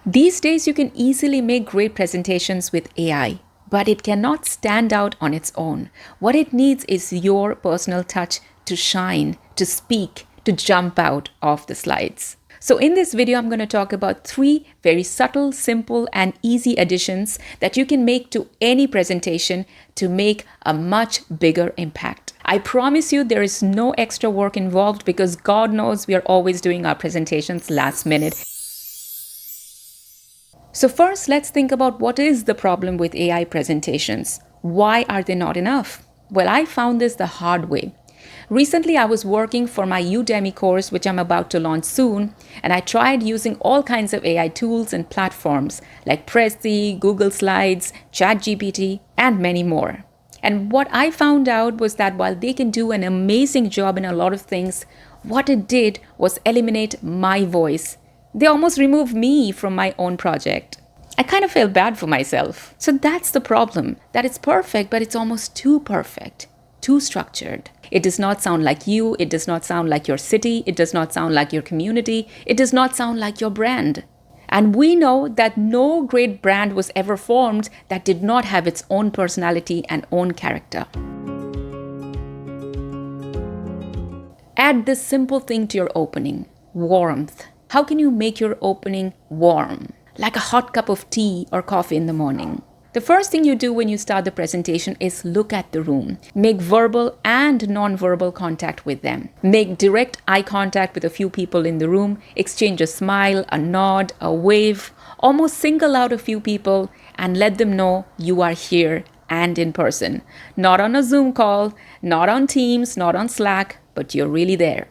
These days, you can easily make great presentations with AI, but it cannot stand out on its own. What it needs is your personal touch to shine, to speak, to jump out of the slides. So in this video, I'm going to talk about 3 very subtle, simple, and easy additions that you can make to any presentation to make a much bigger impact. I promise you there is no extra work involved because God knows we are always doing our presentations last minute. So first, let's think about what is the problem with AI presentations. Why are they not enough? Well, I found this the hard way. Recently, I was working for my Udemy course, which I'm about to launch soon, and I tried using all kinds of AI tools and platforms like Prezi, Google Slides, ChatGPT, and many more. And what I found out was that while they can do an amazing job in a lot of things, what it did was eliminate my voice. They almost removed me from my own project. I kind of felt bad for myself. So that's the problem, that it's perfect, but it's almost too perfect, too structured. It does not sound like you. It does not sound like your city. It does not sound like your community. It does not sound like your brand. And we know that no great brand was ever formed that did not have its own personality and own character. Add this simple thing to your opening: warmth. How can you make your opening warm? Like a hot cup of tea or coffee in the morning. The first thing you do when you start the presentation is look at the room. Make verbal and non-verbal contact with them. Make direct eye contact with a few people in the room. Exchange a smile, a nod, a wave. Almost single out a few people and let them know you are here and in person. Not on a Zoom call, not on Teams, not on Slack, but you're really there.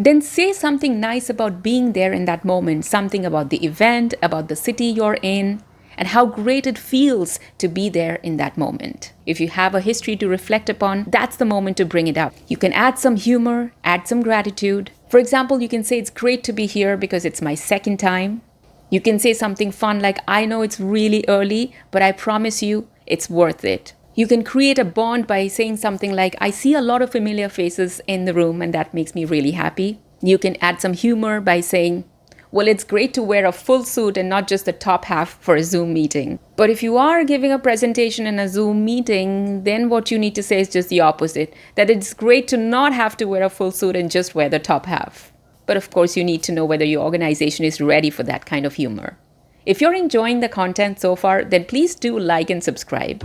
Then say something nice about being there in that moment. Something about the event, about the city you're in, and how great it feels to be there in that moment. If you have a history to reflect upon, that's the moment to bring it up. You can add some humor, add some gratitude. For example, you can say it's great to be here because it's my second time. You can say something fun like, I know it's really early, but I promise you it's worth it. You can create a bond by saying something like, I see a lot of familiar faces in the room and that makes me really happy. You can add some humor by saying, well, it's great to wear a full suit and not just the top half for a Zoom meeting. But if you are giving a presentation in a Zoom meeting, then what you need to say is just the opposite, that it's great to not have to wear a full suit and just wear the top half. But of course, you need to know whether your organization is ready for that kind of humor. If you're enjoying the content so far, then please do like and subscribe.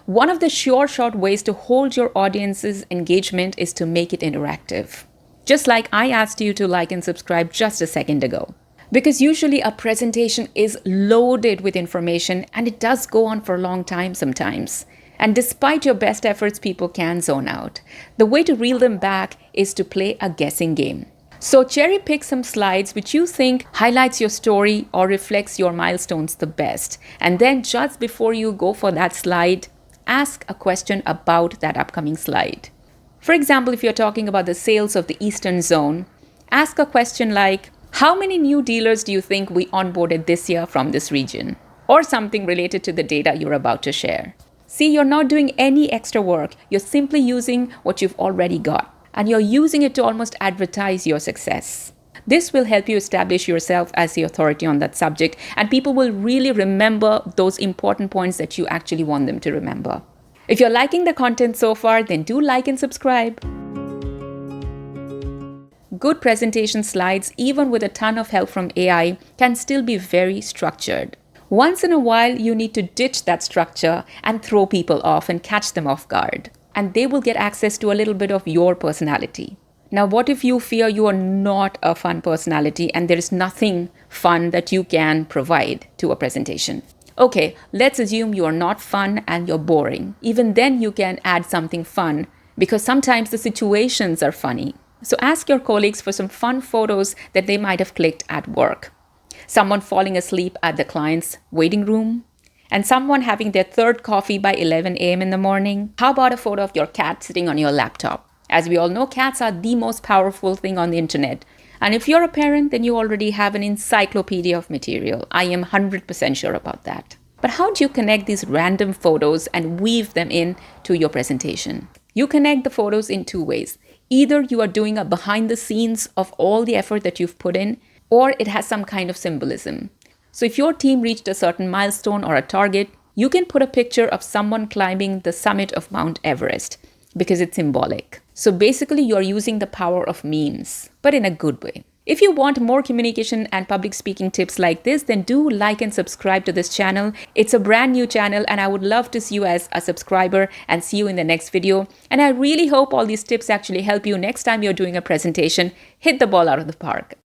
One of the short ways to hold your audience's engagement is to make it interactive. Just like I asked you to like and subscribe just a second ago. Because usually a presentation is loaded with information and it does go on for a long time sometimes. And despite your best efforts, people can zone out. The way to reel them back is to play a guessing game. So cherry pick some slides which you think highlights your story or reflects your milestones the best. And then just before you go for that slide, ask a question about that upcoming slide. For example, if you're talking about the sales of the Eastern Zone, ask a question like, how many new dealers do you think we onboarded this year from this region? Or something related to the data you're about to share. See, you're not doing any extra work. You're simply using what you've already got. And you're using it to almost advertise your success. This will help you establish yourself as the authority on that subject, and people will really remember those important points that you actually want them to remember. If you're liking the content so far, then do like and subscribe. Good presentation slides, even with a ton of help from AI, can still be very structured. Once in a while, you need to ditch that structure and throw people off and catch them off guard. And they will get access to a little bit of your personality. Now, what if you fear you are not a fun personality and there is nothing fun that you can provide to a presentation? Okay, let's assume you are not fun and you're boring. Even then you can add something fun because sometimes the situations are funny. So ask your colleagues for some fun photos that they might have clicked at work. Someone falling asleep at the client's waiting room, and someone having their third coffee by 11 a.m. in the morning. How about a photo of your cat sitting on your laptop? As we all know, cats are the most powerful thing on the internet. And if you're a parent, then you already have an encyclopedia of material. I am 100% sure about that. But how do you connect these random photos and weave them in to your presentation? You connect the photos in 2 ways. Either you are doing a behind the scenes of all the effort that you've put in, or it has some kind of symbolism. So if your team reached a certain milestone or a target, you can put a picture of someone climbing the summit of Mount Everest because it's symbolic. So basically, you're using the power of memes, but in a good way. If you want more communication and public speaking tips like this, then do like and subscribe to this channel. It's a brand new channel and I would love to see you as a subscriber and see you in the next video. And I really hope all these tips actually help you next time you're doing a presentation. Hit the ball out of the park.